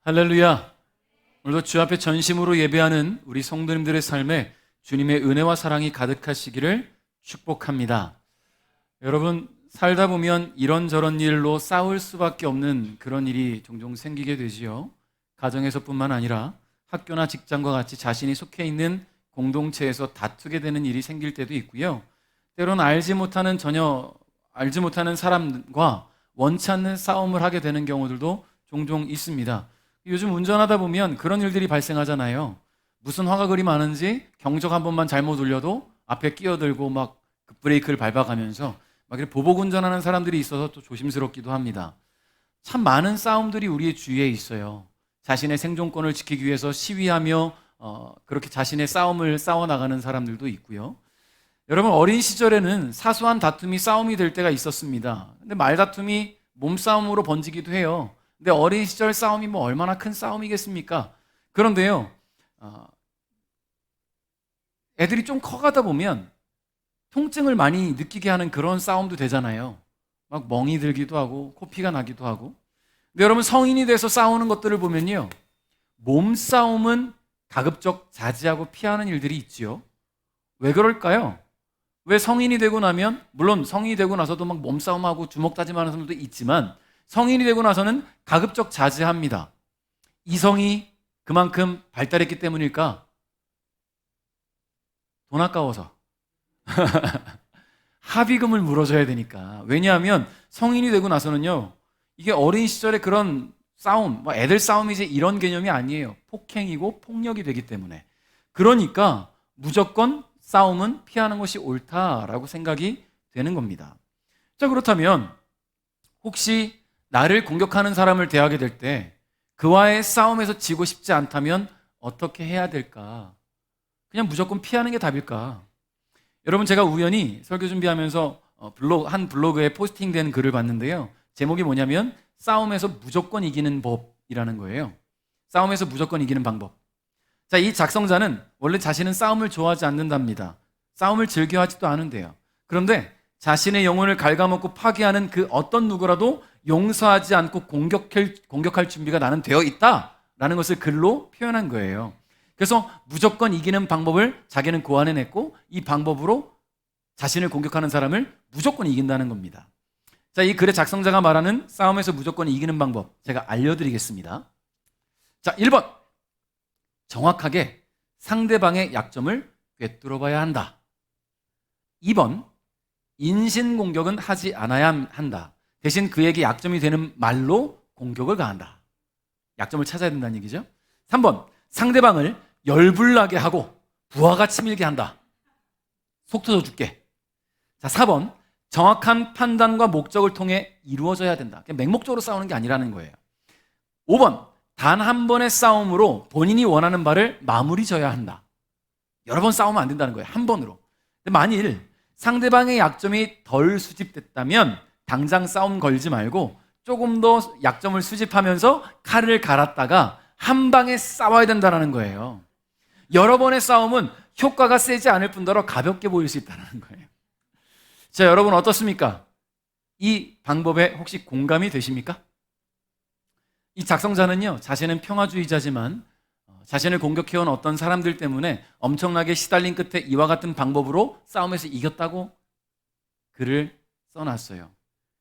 할렐루야. 오늘도 주 앞에 전심으로 예배하는 우리 성도님들의 삶에 주님의 은혜와 사랑이 가득하시기를 축복합니다. 여러분, 살다 보면 이런저런 일로 싸울 수밖에 없는 그런 일이 종종 생기게 되지요. 가정에서뿐만 아니라 학교나 직장과 같이 자신이 속해 있는 공동체에서 다투게 되는 일이 생길 때도 있고요. 때로는 전혀 알지 못하는 사람과 원치 않는 싸움을 하게 되는 경우들도 종종 있습니다. 요즘 운전하다 보면 그런 일들이 발생하잖아요. 무슨 화가 그리 많은지 경적 한 번만 잘못 울려도 앞에 끼어들고 막 브레이크를 밟아가면서 막 이렇게 보복 운전하는 사람들이 있어서 또 조심스럽기도 합니다. 참 많은 싸움들이 우리의 주위에 있어요. 자신의 생존권을 지키기 위해서 시위하며 그렇게 자신의 싸움을 싸워나가는 사람들도 있고요. 여러분, 어린 시절에는 사소한 다툼이 싸움이 될 때가 있었습니다. 근데 말다툼이 몸싸움으로 번지기도 해요. 근데 어린 시절 싸움이 뭐 얼마나 큰 싸움이겠습니까? 그런데요, 애들이 좀 커가다 보면 통증을 많이 느끼게 하는 그런 싸움도 되잖아요. 막 멍이 들기도 하고 코피가 나기도 하고. 근데 여러분, 성인이 돼서 싸우는 것들을 보면요, 몸싸움은 가급적 자제하고 피하는 일들이 있지요. 왜 그럴까요? 왜 성인이 되고 나면, 물론 성인이 되고 나서도 막 몸싸움하고 주먹 다짐하는 사람들도 있지만 성인이 되고 나서는 가급적 자제합니다. 이성이 그만큼 발달했기 때문일까? 돈 아까워서. 합의금을 물어줘야 되니까. 왜냐하면 성인이 되고 나서는요, 이게 어린 시절에 그런 싸움, 뭐 애들 싸움이지 이런 개념이 아니에요. 폭행이고 폭력이 되기 때문에. 그러니까 무조건 싸움은 피하는 것이 옳다라고 생각이 되는 겁니다. 자, 그렇다면 혹시 나를 공격하는 사람을 대하게 될 때 그와의 싸움에서 지고 싶지 않다면 어떻게 해야 될까? 그냥 무조건 피하는 게 답일까? 여러분, 제가 우연히 설교 준비하면서 한 블로그에 포스팅된 글을 봤는데요. 제목이 뭐냐면 싸움에서 무조건 이기는 법이라는 거예요. 싸움에서 무조건 이기는 방법. 자, 이 작성자는 원래 자신은 싸움을 좋아하지 않는답니다. 싸움을 즐겨하지도 않은데요. 그런데 자신의 영혼을 갉아먹고 파괴하는 그 어떤 누구라도 용서하지 않고 공격할 준비가 나는 되어 있다라는 것을 글로 표현한 거예요. 그래서 무조건 이기는 방법을 자기는 고안해냈고 이 방법으로 자신을 공격하는 사람을 무조건 이긴다는 겁니다. 자, 이 글의 작성자가 말하는 싸움에서 무조건 이기는 방법, 제가 알려드리겠습니다. 자, 1번. 정확하게 상대방의 약점을 꿰뚫어 봐야 한다. 2번. 인신공격은 하지 않아야 한다. 대신 그에게 약점이 되는 말로 공격을 가한다. 약점을 찾아야 된다는 얘기죠. 3번. 상대방을 열불나게 하고 부하가 치밀게 한다. 속 터져 죽게. 자, 4번. 정확한 판단과 목적을 통해 이루어져야 된다. 그냥 맹목적으로 싸우는 게 아니라는 거예요. 5번. 단 한 번의 싸움으로 본인이 원하는 바를 마무리 져야 한다. 여러 번 싸우면 안 된다는 거예요. 한 번으로. 근데 만일 상대방의 약점이 덜 수집됐다면 당장 싸움 걸지 말고 조금 더 약점을 수집하면서 칼을 갈았다가 한 방에 싸워야 된다는 거예요. 여러 번의 싸움은 효과가 세지 않을 뿐더러 가볍게 보일 수 있다는 거예요. 자, 여러분 어떻습니까? 이 방법에 혹시 공감이 되십니까? 이 작성자는요, 자신은 평화주의자지만 자신을 공격해온 어떤 사람들 때문에 엄청나게 시달린 끝에 이와 같은 방법으로 싸움에서 이겼다고 글을 써놨어요.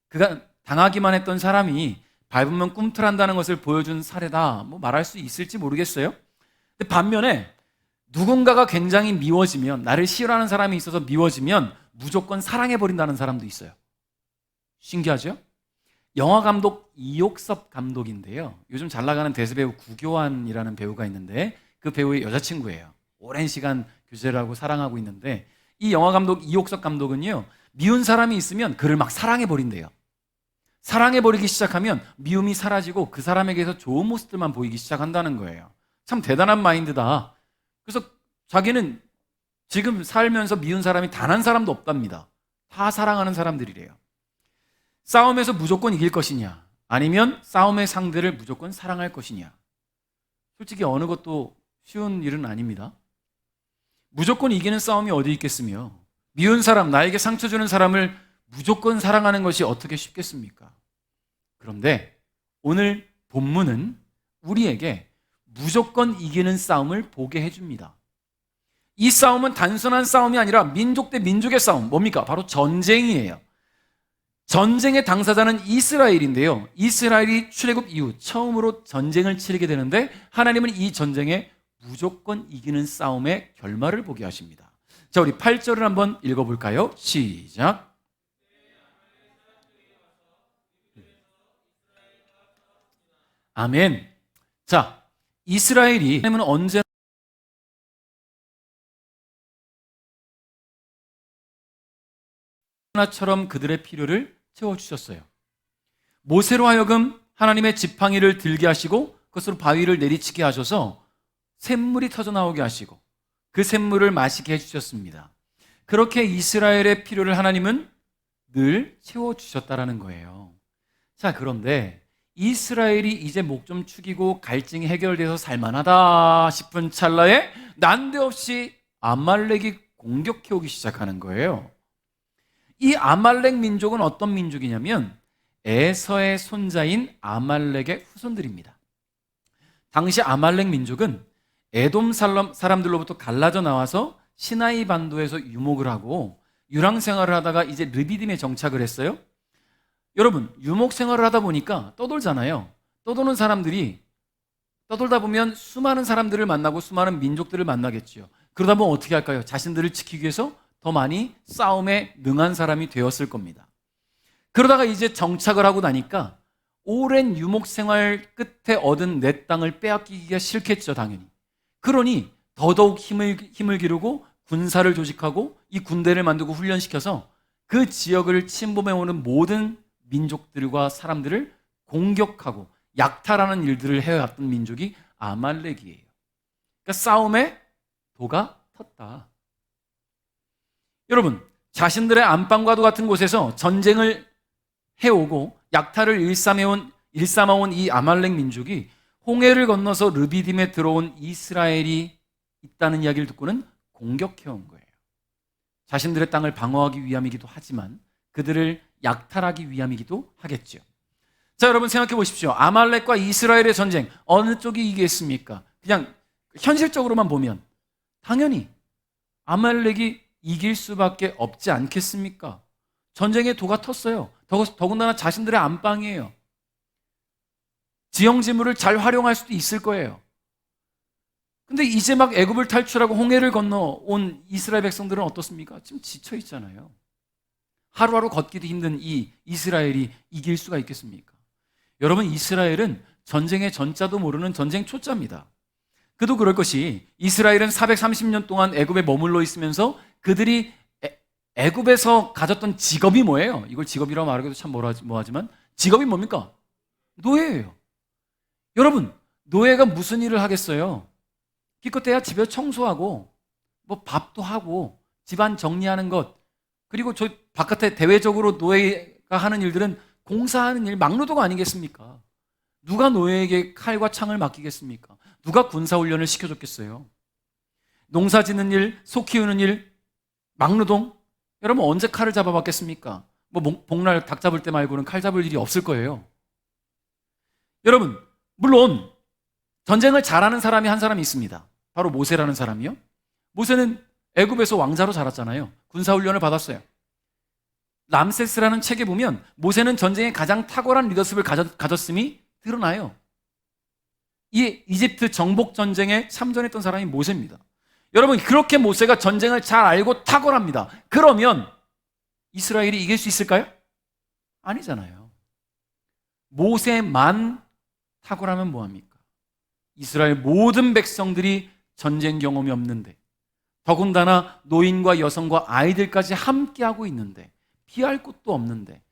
그가 당하기만 했던 사람이 밟으면 꿈틀한다는 것을 보여준 사례다, 뭐 말할 수 있을지 모르겠어요. 근데 반면에 누군가가 굉장히 미워지면, 나를 싫어하는 사람이 있어서 미워지면 무조건 사랑해버린다는 사람도 있어요. 신기하죠? 영화 감독 이옥섭 감독인데요. 요즘 잘 나가는 대세배우 구교환이라는 배우가 있는데 그 배우의 여자친구예요. 오랜 시간 교제를 하고 사랑하고 있는데 이 영화 감독 이옥섭 감독은요, 미운 사람이 있으면 그를 막 사랑해버린대요. 사랑해버리기 시작하면 미움이 사라지고 그 사람에게서 좋은 모습들만 보이기 시작한다는 거예요. 참 대단한 마인드다. 그래서 자기는 지금 살면서 미운 사람이 단 한 사람도 없답니다. 다 사랑하는 사람들이래요. 싸움에서 무조건 이길 것이냐, 아니면 싸움의 상대를 무조건 사랑할 것이냐. 솔직히 어느 것도 쉬운 일은 아닙니다. 무조건 이기는 싸움이 어디 있겠으며, 미운 사람, 나에게 상처 주는 사람을 무조건 사랑하는 것이 어떻게 쉽겠습니까? 그런데 오늘 본문은 우리에게 무조건 이기는 싸움을 보게 해줍니다. 이 싸움은 단순한 싸움이 아니라 민족 대 민족의 싸움, 뭡니까? 바로 전쟁이에요. 전쟁의 당사자는 이스라엘인데요. 이스라엘이 출애굽 이후 처음으로 전쟁을 치르게 되는데 하나님은 이 전쟁에 무조건 이기는 싸움의 결말을 보게 하십니다. 자, 우리 8절을 한번 읽어볼까요? 시작. 아멘. 자, 이스라엘이 하나님은 언제나 처럼 그들의 필요를 채워주셨어요. 모세로 하여금 하나님의 지팡이를 들게 하시고 그것으로 바위를 내리치게 하셔서 샘물이 터져나오게 하시고 그 샘물을 마시게 해주셨습니다. 그렇게 이스라엘의 필요를 하나님은 늘 채워주셨다라는 거예요. 자, 그런데 이스라엘이 이제 목 좀 축이고 갈증이 해결돼서 살만하다 싶은 찰나에 난데없이 아말렉이 공격해오기 시작하는 거예요. 이 아말렉 민족은 어떤 민족이냐면 에서의 손자인 아말렉의 후손들입니다. 당시 아말렉 민족은 에돔 사람들로부터 갈라져 나와서 시나이 반도에서 유목을 하고 유랑 생활을 하다가 이제 르비딤에 정착을 했어요. 여러분, 유목 생활을 하다 보니까 떠돌잖아요. 떠도는 사람들이 떠돌다 보면 수많은 사람들을 만나고 수많은 민족들을 만나겠죠. 그러다 보면 어떻게 할까요? 자신들을 지키기 위해서 더 많이 싸움에 능한 사람이 되었을 겁니다. 그러다가 이제 정착을 하고 나니까 오랜 유목 생활 끝에 얻은 내 땅을 빼앗기기가 싫겠죠, 당연히. 그러니 더더욱 힘을 기르고 군사를 조직하고 이 군대를 만들고 훈련시켜서 그 지역을 침범해오는 모든 민족들과 사람들을 공격하고 약탈하는 일들을 해왔던 민족이 아말렉이에요. 그러니까 싸움에 도가 텄다. 여러분, 자신들의 안방과도 같은 곳에서 전쟁을 해오고 약탈을 일삼아온 이 아말렉 민족이 홍해를 건너서 르비딤에 들어온 이스라엘이 있다는 이야기를 듣고는 공격해온 거예요. 자신들의 땅을 방어하기 위함이기도 하지만 그들을 약탈하기 위함이기도 하겠죠. 자, 여러분 생각해 보십시오. 아말렉과 이스라엘의 전쟁 어느 쪽이 이기겠습니까? 그냥 현실적으로만 보면 당연히 아말렉이 이길 수밖에 없지 않겠습니까? 전쟁에 도가 텄어요. 더군다나 자신들의 안방이에요. 지형지물을 잘 활용할 수도 있을 거예요. 근데 이제 막 애굽을 탈출하고 홍해를 건너온 이스라엘 백성들은 어떻습니까? 지금 지쳐 있잖아요. 하루하루 걷기도 힘든 이 이스라엘이 이길 수가 있겠습니까? 여러분, 이스라엘은 전쟁의 전자도 모르는 전쟁 초짜입니다. 그도 그럴 것이 이스라엘은 430년 동안 애굽에 머물러 있으면서 그들이 애굽에서 가졌던 직업이 뭐예요? 이걸 직업이라고 말하기도 참 뭐하지만 직업이 뭡니까? 노예예요. 여러분, 노예가 무슨 일을 하겠어요? 기껏해야 집에 청소하고 뭐 밥도 하고 집안 정리하는 것, 그리고 저 바깥에 대외적으로 노예가 하는 일들은 공사하는 일, 막노동가 아니겠습니까? 누가 노예에게 칼과 창을 맡기겠습니까? 누가 군사훈련을 시켜줬겠어요? 농사 짓는 일, 소 키우는 일, 막노동? 여러분 언제 칼을 잡아봤겠습니까? 뭐 복날 닭 잡을 때 말고는 칼 잡을 일이 없을 거예요. 여러분, 물론 전쟁을 잘하는 사람이 한 사람이 있습니다. 바로 모세라는 사람이요. 모세는 애굽에서 왕자로 자랐잖아요. 군사훈련을 받았어요. 람세스라는 책에 보면 모세는 전쟁에 가장 탁월한 리더십을 가졌음이 드러나요. 이 이집트 정복 전쟁에 참전했던 사람이 모세입니다. 여러분, 그렇게 모세가 전쟁을 잘 알고 탁월합니다. 그러면 이스라엘이 이길 수 있을까요? 아니잖아요. 모세만 탁월하면 뭐합니까? 이스라엘 모든 백성들이 전쟁 경험이 없는데, 더군다나 노인과 여성과 아이들까지 함께하고 있는데, 피할 곳도 없는데,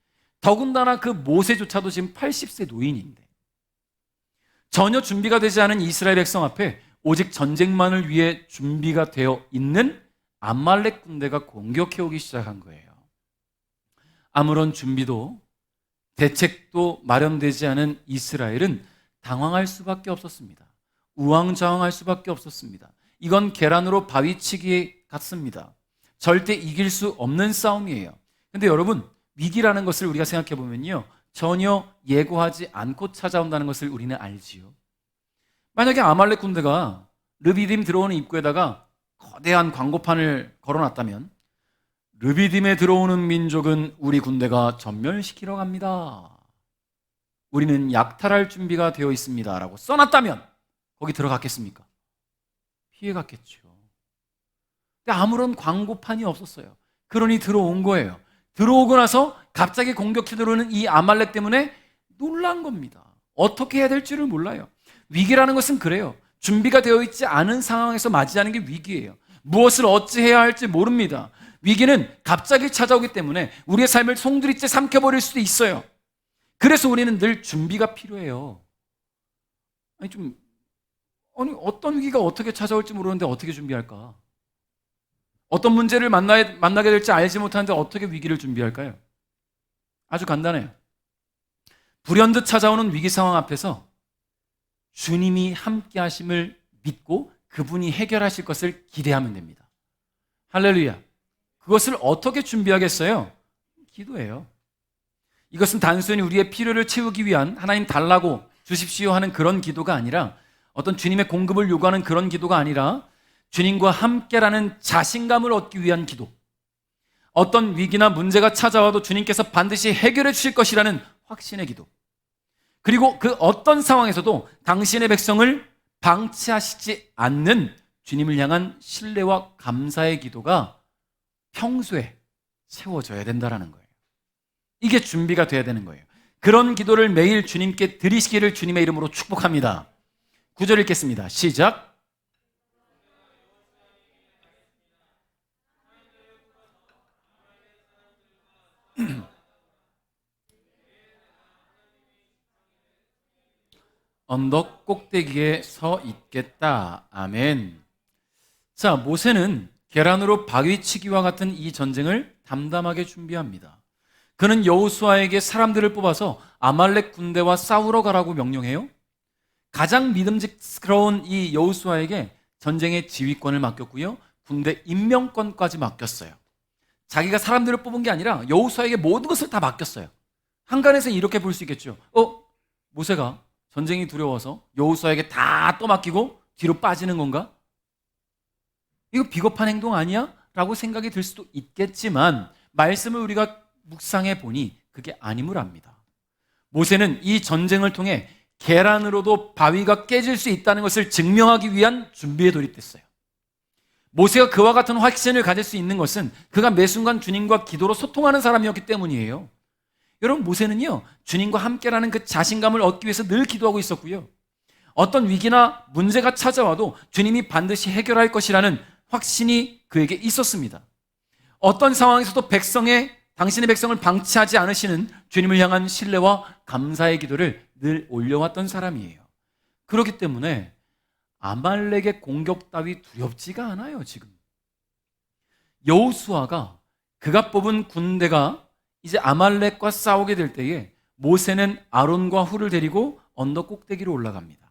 더군다나 그 모세조차도 지금 80세 노인인데, 전혀 준비가 되지 않은 이스라엘 백성 앞에 오직 전쟁만을 위해 준비가 되어 있는 아말렉 군대가 공격해오기 시작한 거예요. 아무런 준비도 대책도 마련되지 않은 이스라엘은 당황할 수밖에 없었습니다. 우왕좌왕할 수밖에 없었습니다. 이건 계란으로 바위치기 같습니다. 절대 이길 수 없는 싸움이에요. 근데 여러분, 위기라는 것을 우리가 생각해 보면요, 전혀 예고하지 않고 찾아온다는 것을 우리는 알지요. 만약에 아말렉 군대가 르비딤 들어오는 입구에다가 거대한 광고판을 걸어놨다면 르비딤에 들어오는 민족은 우리 군대가 전멸시키러 갑니다. 우리는 약탈할 준비가 되어 있습니다. 라고 써놨다면 거기 들어갔겠습니까? 피해갔겠죠. 근데 아무런 광고판이 없었어요. 그러니 들어온 거예요. 들어오고 나서 갑자기 공격해 들어오는 이 아말렉 때문에 놀란 겁니다. 어떻게 해야 될지를 몰라요. 위기라는 것은 그래요. 준비가 되어 있지 않은 상황에서 맞이하는 게 위기예요. 무엇을 어찌해야 할지 모릅니다. 위기는 갑자기 찾아오기 때문에 우리의 삶을 송두리째 삼켜버릴 수도 있어요. 그래서 우리는 늘 준비가 필요해요. 어떤 위기가 어떻게 찾아올지 모르는데 어떻게 준비할까? 어떤 문제를 만나게 될지 알지 못하는데 어떻게 위기를 준비할까요? 아주 간단해요. 불현듯 찾아오는 위기 상황 앞에서 주님이 함께 하심을 믿고 그분이 해결하실 것을 기대하면 됩니다. 할렐루야. 그것을 어떻게 준비하겠어요? 기도예요. 이것은 단순히 우리의 필요를 채우기 위한 하나님 달라고 주십시오 하는 그런 기도가 아니라 어떤 주님의 공급을 요구하는 그런 기도가 아니라 주님과 함께라는 자신감을 얻기 위한 기도. 어떤 위기나 문제가 찾아와도 주님께서 반드시 해결해 주실 것이라는 확신의 기도. 그리고 그 어떤 상황에서도 당신의 백성을 방치하시지 않는 주님을 향한 신뢰와 감사의 기도가 평소에 채워져야 된다는 거예요. 이게 준비가 돼야 되는 거예요. 그런 기도를 매일 주님께 드리시기를 주님의 이름으로 축복합니다. 9절 읽겠습니다. 시작. 언덕 꼭대기에 서 있겠다. 아멘. 자, 모세는 계란으로 바위치기와 같은 이 전쟁을 담담하게 준비합니다. 그는 여호수아에게 사람들을 뽑아서 아말렉 군대와 싸우러 가라고 명령해요. 가장 믿음직스러운 이 여호수아에게 전쟁의 지휘권을 맡겼고요. 군대 임명권까지 맡겼어요. 자기가 사람들을 뽑은 게 아니라 여호수아에게 모든 것을 다 맡겼어요. 한간에서 이렇게 볼 수 있겠죠. 모세가 전쟁이 두려워서 여호수아에게 다 떠맡기고 뒤로 빠지는 건가? 이거 비겁한 행동 아니야? 라고 생각이 들 수도 있겠지만 말씀을 우리가 묵상해 보니 그게 아님을 압니다. 모세는 이 전쟁을 통해 계란으로도 바위가 깨질 수 있다는 것을 증명하기 위한 준비에 돌입됐어요. 모세가 그와 같은 확신을 가질 수 있는 것은 그가 매 순간 주님과 기도로 소통하는 사람이었기 때문이에요. 여러분, 모세는요, 주님과 함께라는 그 자신감을 얻기 위해서 늘 기도하고 있었고요. 어떤 위기나 문제가 찾아와도 주님이 반드시 해결할 것이라는 확신이 그에게 있었습니다. 어떤 상황에서도 당신의 백성을 방치하지 않으시는 주님을 향한 신뢰와 감사의 기도를 늘 올려왔던 사람이에요. 그렇기 때문에 아말렉의 공격 따위 두렵지가 않아요, 지금. 여호수아가 그가 뽑은 군대가 이제 아말렉과 싸우게 될 때에 모세는 아론과 훌을 데리고 언덕 꼭대기로 올라갑니다.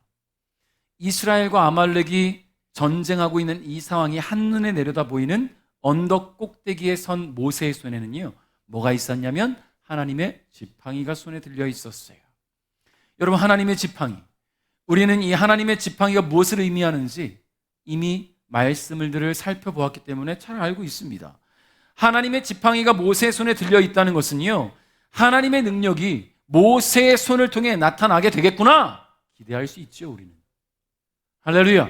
이스라엘과 아말렉이 전쟁하고 있는 이 상황이 한눈에 내려다 보이는 언덕 꼭대기에 선 모세의 손에는요, 뭐가 있었냐면 하나님의 지팡이가 손에 들려 있었어요. 여러분, 하나님의 지팡이, 우리는 이 하나님의 지팡이가 무엇을 의미하는지 이미 말씀을 늘 살펴보았기 때문에 잘 알고 있습니다. 하나님의 지팡이가 모세의 손에 들려 있다는 것은요, 하나님의 능력이 모세의 손을 통해 나타나게 되겠구나 기대할 수 있죠, 우리는. 할렐루야.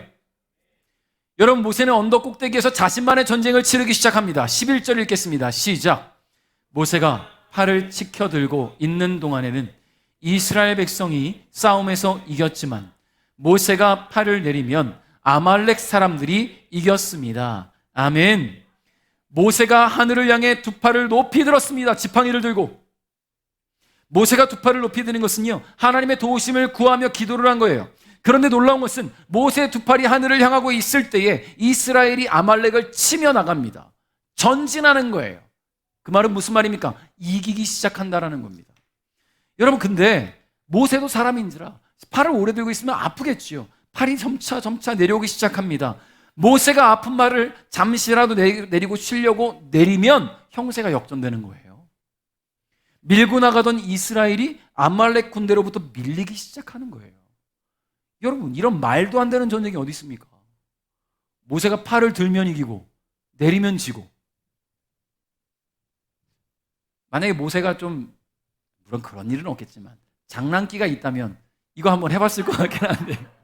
여러분, 모세는 언덕 꼭대기에서 자신만의 전쟁을 치르기 시작합니다. 11절 읽겠습니다. 시작. 모세가 팔을 치켜들고 있는 동안에는 이스라엘 백성이 싸움에서 이겼지만 모세가 팔을 내리면 아말렉 사람들이 이겼습니다. 아멘. 모세가 하늘을 향해 두 팔을 높이 들었습니다. 지팡이를 들고. 모세가 두 팔을 높이 드는 것은요, 하나님의 도우심을 구하며 기도를 한 거예요. 그런데 놀라운 것은 모세의 두 팔이 하늘을 향하고 있을 때에 이스라엘이 아말렉을 치며 나갑니다. 전진하는 거예요. 그 말은 무슨 말입니까? 이기기 시작한다라는 겁니다. 여러분, 근데 모세도 사람인지라 팔을 오래 들고 있으면 아프겠지요. 팔이 점차 내려오기 시작합니다. 모세가 아픈 팔을 잠시라도 내리고 쉬려고 내리면 형세가 역전되는 거예요. 밀고 나가던 이스라엘이 아말렉 군대로부터 밀리기 시작하는 거예요. 여러분, 이런 말도 안 되는 전쟁이 어디 있습니까? 모세가 팔을 들면 이기고 내리면 지고. 만약에 모세가 좀, 물론 그런 일은 없겠지만 장난기가 있다면 이거 한번 해봤을 것 같긴 한데.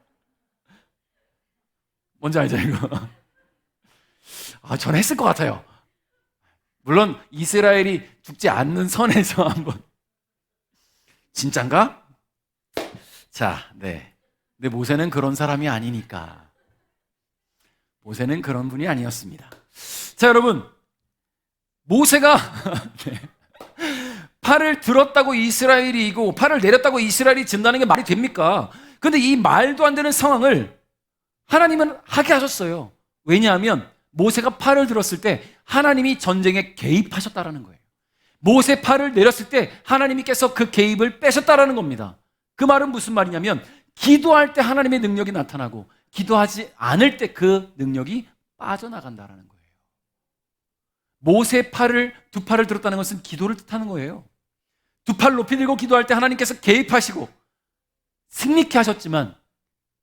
뭔지 알죠, 이거? 전 했을 것 같아요. 물론 이스라엘이 죽지 않는 선에서 한번. 진짠가? 자, 네. 근데 모세는 그런 사람이 아니니까. 모세는 그런 분이 아니었습니다. 자, 여러분, 모세가 네. 팔을 들었다고 이스라엘이 이기고 팔을 내렸다고 이스라엘이 진다는 게 말이 됩니까? 근데 이 말도 안 되는 상황을 하나님은 하게 하셨어요. 왜냐하면 모세가 팔을 들었을 때 하나님이 전쟁에 개입하셨다라는 거예요. 모세 팔을 내렸을 때 하나님께서 그 개입을 빼셨다라는 겁니다. 그 말은 무슨 말이냐면 기도할 때 하나님의 능력이 나타나고 기도하지 않을 때 그 능력이 빠져나간다라는 거예요. 모세 두 팔을 들었다는 것은 기도를 뜻하는 거예요. 두 팔 높이 들고 기도할 때 하나님께서 개입하시고 승리케 하셨지만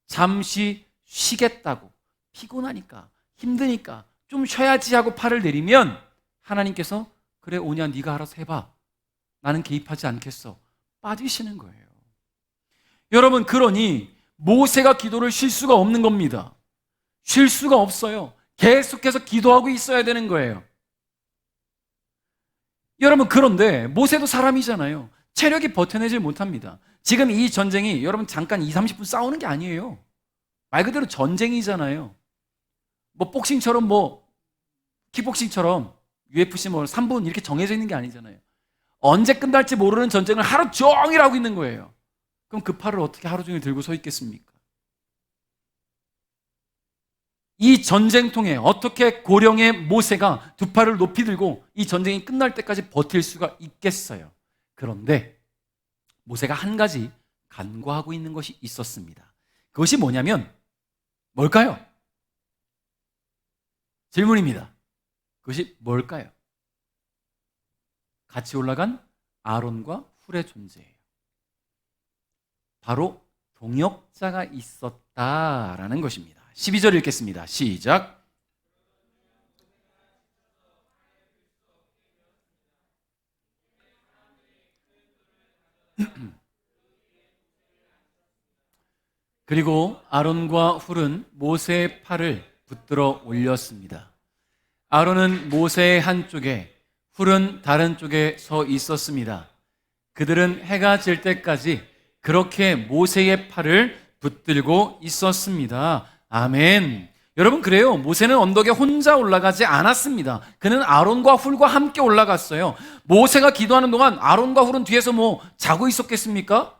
잠시 쉬겠다고, 피곤하니까 힘드니까 좀 쉬어야지 하고 팔을 내리면 하나님께서 그래 오냐 네가 알아서 해봐, 나는 개입하지 않겠어, 빠지시는 거예요. 여러분, 그러니 모세가 기도를 쉴 수가 없는 겁니다. 쉴 수가 없어요. 계속해서 기도하고 있어야 되는 거예요. 여러분, 그런데 모세도 사람이잖아요. 체력이 버텨내질 못합니다. 지금 이 전쟁이 여러분 잠깐 20-30분 싸우는 게 아니에요. 말 그대로 전쟁이잖아요. 뭐 복싱처럼 킥복싱처럼 UFC 3분 이렇게 정해져 있는 게 아니잖아요. 언제 끝날지 모르는 전쟁을 하루 종일 하고 있는 거예요. 그럼 그 팔을 어떻게 하루 종일 들고 서 있겠습니까? 이 전쟁통에 어떻게 고령의 모세가 두 팔을 높이 들고 이 전쟁이 끝날 때까지 버틸 수가 있겠어요? 그런데 모세가 한 가지 간과하고 있는 것이 있었습니다. 그것이 뭐냐면 뭘까요? 질문입니다. 그것이 뭘까요? 같이 올라간 아론과 훌의 존재예요. 바로 동역자가 있었다라는 것입니다. 12절 읽겠습니다. 시작. 그리고 아론과 훌은 모세의 팔을 붙들어 올렸습니다. 아론은 모세의 한쪽에, 훌은 다른 쪽에 서 있었습니다. 그들은 해가 질 때까지 그렇게 모세의 팔을 붙들고 있었습니다. 아멘. 여러분, 그래요. 모세는 언덕에 혼자 올라가지 않았습니다. 그는 아론과 훌과 함께 올라갔어요. 모세가 기도하는 동안 아론과 훌은 뒤에서 자고 있었겠습니까?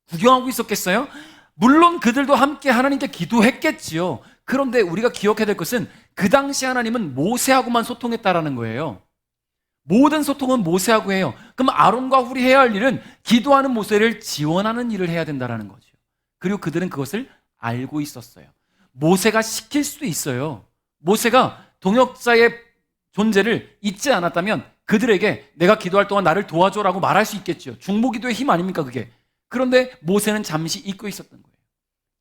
구경하고 있었겠어요? 물론 그들도 함께 하나님께 기도했겠지요. 그런데 우리가 기억해야 될 것은 그 당시 하나님은 모세하고만 소통했다라는 거예요. 모든 소통은 모세하고 해요. 그럼 아론과 훌이 해야 할 일은 기도하는 모세를 지원하는 일을 해야 된다는 거죠. 그리고 그들은 그것을 알고 있었어요. 모세가 시킬 수도 있어요. 모세가 동역자의 존재를 잊지 않았다면 그들에게 내가 기도할 동안 나를 도와줘라고 말할 수 있겠죠. 중보기도의 힘 아닙니까 그게? 그런데 모세는 잠시 잊고 있었던 거예요.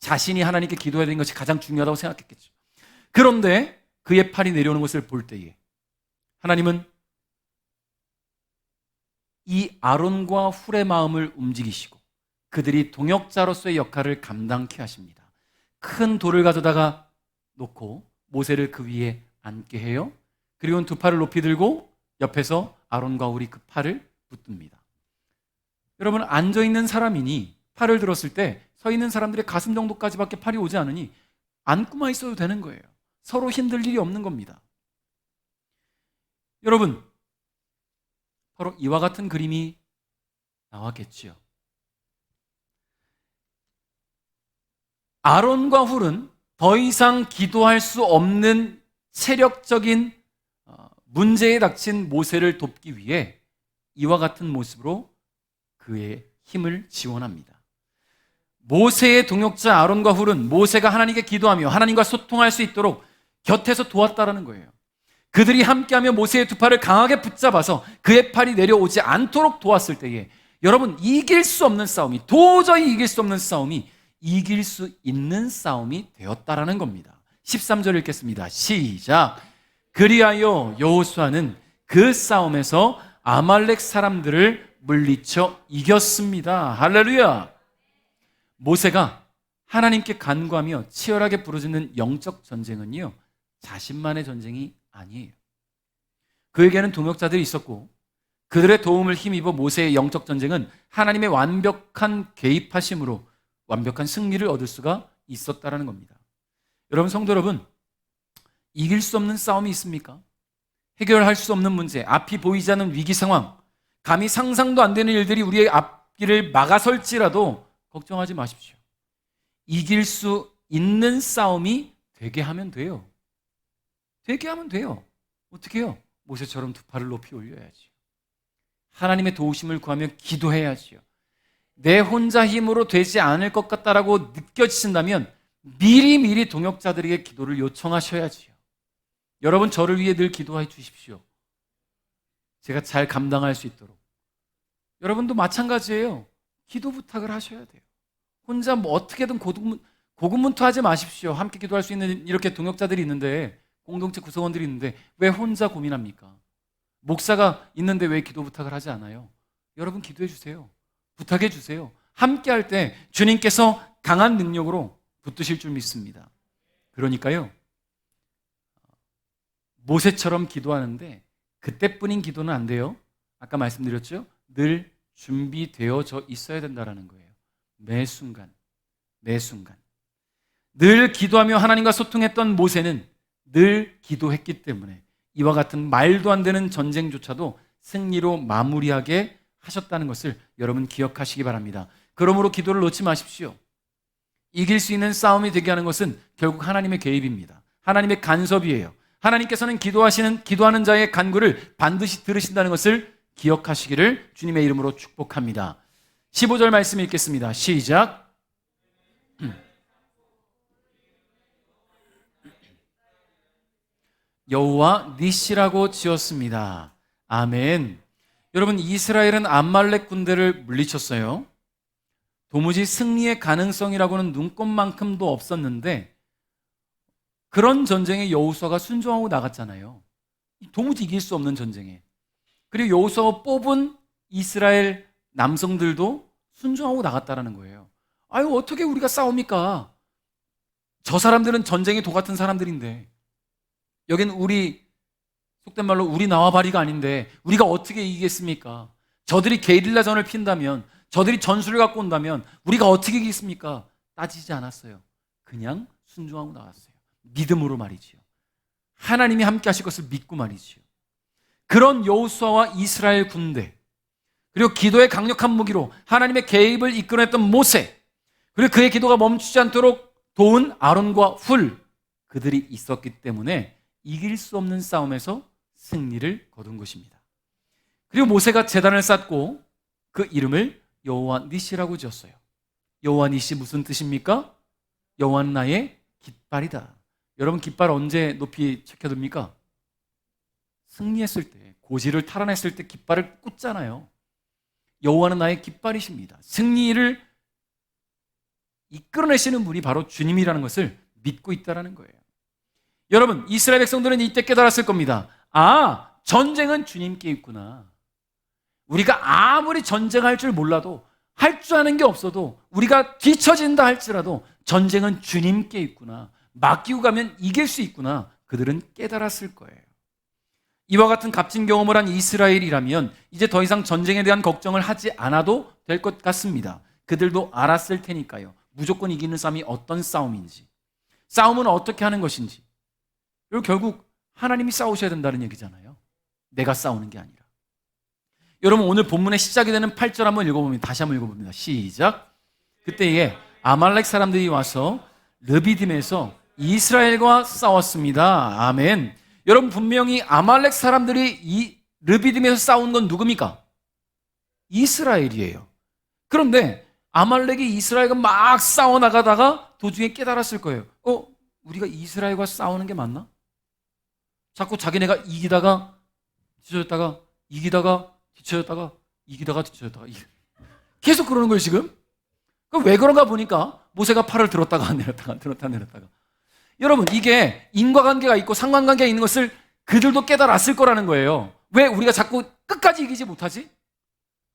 자신이 하나님께 기도해야 되는 것이 가장 중요하다고 생각했겠죠. 그런데 그의 팔이 내려오는 것을 볼 때에 하나님은 이 아론과 훌의 마음을 움직이시고 그들이 동역자로서의 역할을 감당케 하십니다. 큰 돌을 가져다가 놓고 모세를 그 위에 앉게 해요. 그리고 두 팔을 높이 들고 옆에서 아론과 훌이 그 팔을 붙듭니다. 여러분, 앉아있는 사람이니 팔을 들었을 때 서 있는 사람들의 가슴 정도까지밖에 팔이 오지 않으니 앉고만 있어도 되는 거예요. 서로 힘들 일이 없는 겁니다. 여러분, 바로 이와 같은 그림이 나왔겠지요. 아론과 훌은 더 이상 기도할 수 없는 체력적인 문제에 닥친 모세를 돕기 위해 이와 같은 모습으로 그의 힘을 지원합니다. 모세의 동역자 아론과 훌은 모세가 하나님께 기도하며 하나님과 소통할 수 있도록 곁에서 도왔다라는 거예요. 그들이 함께하며 모세의 두 팔을 강하게 붙잡아서 그의 팔이 내려오지 않도록 도왔을 때에 여러분, 이길 수 없는 싸움이, 도저히 이길 수 없는 싸움이 이길 수 있는 싸움이 되었다라는 겁니다. 13절 읽겠습니다. 시작. 그리하여 여호수아는 그 싸움에서 아말렉 사람들을 물리쳐 이겼습니다. 할렐루야. 모세가 하나님께 간구하며 치열하게 부르짖는 영적 전쟁은요, 자신만의 전쟁이 아니에요. 그에게는 동역자들이 있었고 그들의 도움을 힘입어 모세의 영적 전쟁은 하나님의 완벽한 개입하심으로 완벽한 승리를 얻을 수가 있었다라는 겁니다. 여러분, 성도 여러분, 이길 수 없는 싸움이 있습니까? 해결할 수 없는 문제, 앞이 보이지 않는 위기 상황, 감히 상상도 안 되는 일들이 우리의 앞길을 막아설지라도 걱정하지 마십시오. 이길 수 있는 싸움이 되게 하면 돼요. 되게 하면 돼요. 어떻게 해요? 모세처럼 두 팔을 높이 올려야지. 하나님의 도우심을 구하며 기도해야지요. 내 혼자 힘으로 되지 않을 것 같다라고 느껴지신다면 미리미리 동역자들에게 기도를 요청하셔야지요. 여러분, 저를 위해 늘 기도해 주십시오. 제가 잘 감당할 수 있도록. 여러분도 마찬가지예요. 기도 부탁을 하셔야 돼요. 혼자 뭐 어떻게든 고군분투하지 마십시오. 함께 기도할 수 있는 이렇게 동역자들이 있는데, 공동체 구성원들이 있는데 왜 혼자 고민합니까? 목사가 있는데 왜 기도 부탁을 하지 않아요? 여러분, 기도해 주세요. 부탁해 주세요. 함께 할 때 주님께서 강한 능력으로 붙드실 줄 믿습니다. 그러니까요, 모세처럼 기도하는데 그때뿐인 기도는 안 돼요. 아까 말씀드렸죠? 늘 준비되어져 있어야 된다는 거예요. 매 순간, 매 순간. 늘 기도하며 하나님과 소통했던 모세는 늘 기도했기 때문에 이와 같은 말도 안 되는 전쟁조차도 승리로 마무리하게 하셨다는 것을 여러분 기억하시기 바랍니다. 그러므로 기도를 놓지 마십시오. 이길 수 있는 싸움이 되게 하는 것은 결국 하나님의 개입입니다. 하나님의 간섭이에요. 하나님께서는 기도하는 자의 간구를 반드시 들으신다는 것을 기억하시기를 주님의 이름으로 축복합니다. 15절 말씀 읽겠습니다. 시작. 여호와 니시라고 지었습니다. 아멘. 여러분, 이스라엘은 아말렉 군대를 물리쳤어요. 도무지 승리의 가능성이라고는 눈꼽만큼도 없었는데 그런 전쟁에 여호수아가 순종하고 나갔잖아요. 도무지 이길 수 없는 전쟁에. 그리고 여호수아가 뽑은 이스라엘 남성들도 순종하고 나갔다라는 거예요. 아유, 어떻게 우리가 싸웁니까? 저 사람들은 전쟁의 도 같은 사람들인데, 여긴 우리, 속된 말로 우리 나와바리가 아닌데 우리가 어떻게 이기겠습니까? 저들이 게릴라전을 핀다면, 저들이 전술을 갖고 온다면 우리가 어떻게 이기겠습니까? 따지지 않았어요. 그냥 순종하고 나왔어요. 믿음으로 말이지요. 하나님이 함께 하실 것을 믿고 말이지요. 그런 여호수아와 이스라엘 군대, 그리고 기도의 강력한 무기로 하나님의 개입을 이끌어냈던 모세, 그리고 그의 기도가 멈추지 않도록 도운 아론과 훌, 그들이 있었기 때문에 이길 수 없는 싸움에서 승리를 거둔 것입니다. 그리고 모세가 제단을 쌓고 그 이름을 여호와 니시라고 지었어요. 여호와 니시 무슨 뜻입니까? 여호와는 나의 깃발이다. 여러분, 깃발 언제 높이 체켜듭니까? 승리했을 때, 고지를 탈환했을 때 깃발을 꽂잖아요. 여호와는 나의 깃발이십니다. 승리를 이끌어내시는 분이 바로 주님이라는 것을 믿고 있다는 거예요. 여러분, 이스라엘 백성들은 이때 깨달았을 겁니다. 아, 전쟁은 주님께 있구나. 우리가 아무리 전쟁할 줄 몰라도, 할 줄 아는 게 없어도, 우리가 뒤처진다 할지라도 전쟁은 주님께 있구나. 맡기고 가면 이길 수 있구나. 그들은 깨달았을 거예요. 이와 같은 값진 경험을 한 이스라엘이라면 이제 더 이상 전쟁에 대한 걱정을 하지 않아도 될 것 같습니다. 그들도 알았을 테니까요. 무조건 이기는 싸움이 어떤 싸움인지, 싸움은 어떻게 하는 것인지. 그리고 결국 하나님이 싸우셔야 된다는 얘기잖아요. 내가 싸우는 게 아니라. 여러분, 오늘 본문의 시작이 되는 8절 한번 읽어봅니다. 다시 한번 읽어봅니다. 시작. 그때에 아말렉 사람들이 와서 르비딤에서 이스라엘과 싸웠습니다. 아멘. 여러분, 분명히 아말렉 사람들이 이 르비딤에서 싸운 건 누굽니까? 이스라엘이에요. 그런데 아말렉이 이스라엘과 막 싸워나가다가 도중에 깨달았을 거예요. 우리가 이스라엘과 싸우는 게 맞나? 자꾸 자기네가 이기다가 뒤쳐졌다가, 이기다가 뒤쳐졌다가, 이기다가 뒤쳐졌다가, 계속 그러는 거예요, 지금. 왜 그런가 보니까 모세가 팔을 들었다가 안 내렸다가 들었다가 내렸다가. 여러분, 이게 인과관계가 있고 상관관계가 있는 것을 그들도 깨달았을 거라는 거예요. 왜 우리가 자꾸 끝까지 이기지 못하지?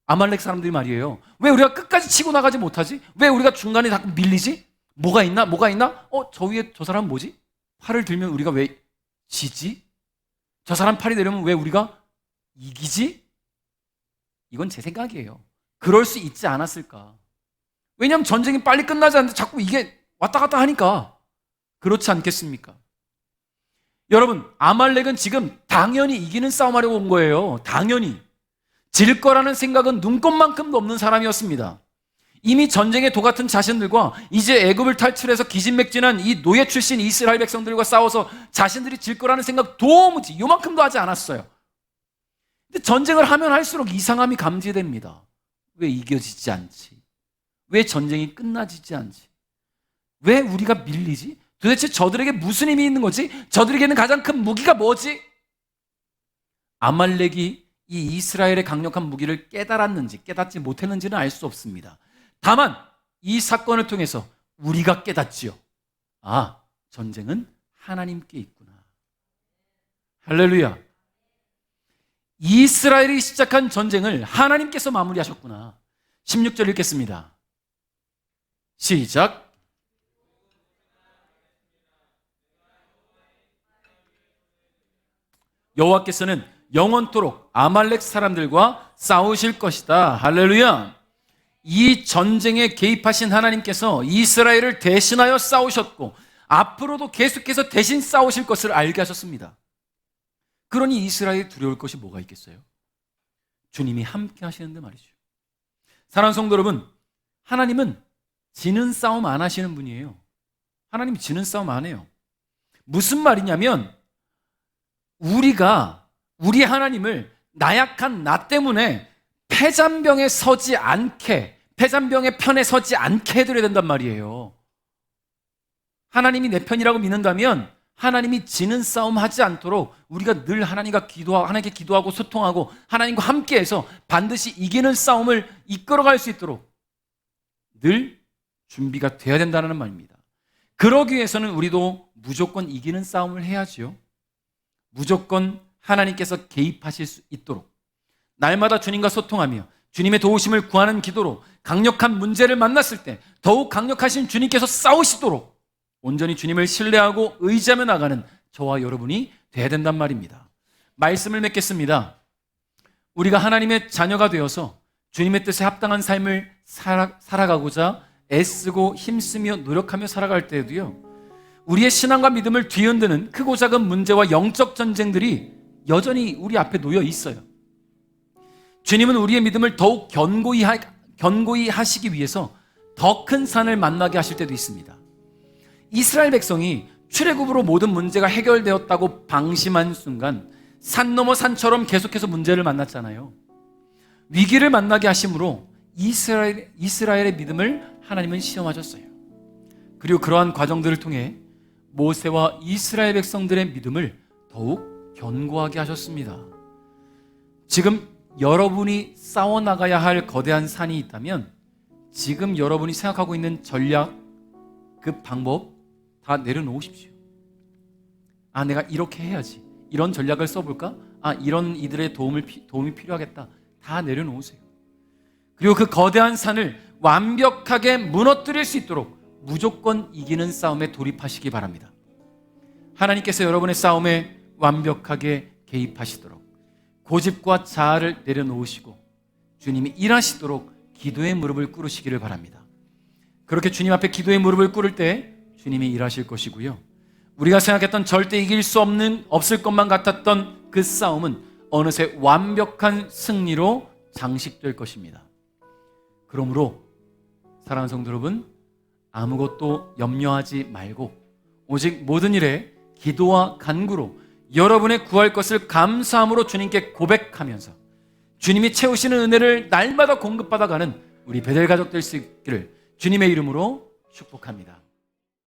아말렉 사람들이 말이에요. 왜 우리가 끝까지 치고 나가지 못하지? 왜 우리가 중간에 자꾸 밀리지? 뭐가 있나? 저 위에 저 사람은 뭐지? 팔을 들면 우리가 왜 지지? 저 사람 팔이 내려면 왜 우리가 이기지? 이건 제 생각이에요. 그럴 수 있지 않았을까? 왜냐하면 전쟁이 빨리 끝나지 않는데 자꾸 이게 왔다 갔다 하니까. 그렇지 않겠습니까? 여러분, 아말렉은 지금 당연히 이기는 싸움하려고 온 거예요. 당연히. 질 거라는 생각은 눈꼽만큼도 없는 사람이었습니다. 이미 전쟁의 도 같은 자신들과 이제 애굽을 탈출해서 기진맥진한 이 노예 출신 이스라엘 백성들과 싸워서 자신들이 질 거라는 생각 도무지 요만큼도 하지 않았어요. 근데 전쟁을 하면 할수록 이상함이 감지됩니다. 왜 이겨지지 않지? 왜 전쟁이 끝나지지 않지? 왜 우리가 밀리지? 도대체 저들에게 무슨 힘이 있는 거지? 저들에게는 가장 큰 무기가 뭐지? 아말렉이 이 이스라엘의 강력한 무기를 깨달았는지 깨닫지 못했는지는 알 수 없습니다. 다만 이 사건을 통해서 우리가 깨닫지요. 아, 전쟁은 하나님께 있구나. 할렐루야. 이스라엘이 시작한 전쟁을 하나님께서 마무리하셨구나. 16절 읽겠습니다. 시작. 여호와께서는 영원토록 아말렉 사람들과 싸우실 것이다. 할렐루야. 이 전쟁에 개입하신 하나님께서 이스라엘을 대신하여 싸우셨고 앞으로도 계속해서 대신 싸우실 것을 알게 하셨습니다. 그러니 이스라엘이 두려울 것이 뭐가 있겠어요? 주님이 함께 하시는데 말이죠. 사랑하는 성도 여러분, 하나님은 지는 싸움 안 하시는 분이에요. 하나님이 지는 싸움 안 해요. 무슨 말이냐면 우리 하나님을 나약한 나 때문에 패잔병의 편에 서지 않게 해드려야 된단 말이에요. 하나님이 내 편이라고 믿는다면 하나님이 지는 싸움 하지 않도록 우리가 늘 하나님께 기도하고 소통하고 하나님과 함께해서 반드시 이기는 싸움을 이끌어갈 수 있도록 늘 준비가 돼야 된다는 말입니다. 그러기 위해서는 우리도 무조건 이기는 싸움을 해야지요. 무조건 하나님께서 개입하실 수 있도록 날마다 주님과 소통하며 주님의 도우심을 구하는 기도로 강력한 문제를 만났을 때 더욱 강력하신 주님께서 싸우시도록 온전히 주님을 신뢰하고 의지하며 나가는 저와 여러분이 돼야 된단 말입니다. 말씀을 맺겠습니다. 우리가 하나님의 자녀가 되어서 주님의 뜻에 합당한 삶을 살아가고자 애쓰고 힘쓰며 노력하며 살아갈 때에도요, 우리의 신앙과 믿음을 뒤흔드는 크고 작은 문제와 영적 전쟁들이 여전히 우리 앞에 놓여 있어요. 주님은 우리의 믿음을 더욱 견고히 하시기 위해서 더 큰 산을 만나게 하실 때도 있습니다. 이스라엘 백성이 출애굽으로 모든 문제가 해결되었다고 방심한 순간 산 넘어 산처럼 계속해서 문제를 만났잖아요. 위기를 만나게 하심으로 이스라엘의 믿음을 하나님은 시험하셨어요. 그리고 그러한 과정들을 통해 모세와 이스라엘 백성들의 믿음을 더욱 견고하게 하셨습니다. 지금 여러분이 싸워나가야 할 거대한 산이 있다면 지금 여러분이 생각하고 있는 전략, 그 방법 다 내려놓으십시오. 아, 내가 이렇게 해야지. 이런 전략을 써볼까? 아, 이런 이들의 도움이 필요하겠다. 다 내려놓으세요. 그리고 그 거대한 산을 완벽하게 무너뜨릴 수 있도록 무조건 이기는 싸움에 돌입하시기 바랍니다. 하나님께서 여러분의 싸움에 완벽하게 개입하시도록 고집과 자아를 내려놓으시고 주님이 일하시도록 기도의 무릎을 꿇으시기를 바랍니다. 그렇게 주님 앞에 기도의 무릎을 꿇을 때 주님이 일하실 것이고요, 우리가 생각했던 절대 이길 수 없을 것만 같았던 그 싸움은 어느새 완벽한 승리로 장식될 것입니다. 그러므로 사랑하는 성도 여러분, 아무것도 염려하지 말고 오직 모든 일에 기도와 간구로 여러분의 구할 것을 감사함으로 주님께 고백하면서 주님이 채우시는 은혜를 날마다 공급받아가는 우리 베델 가족 될 수 있기를 주님의 이름으로 축복합니다.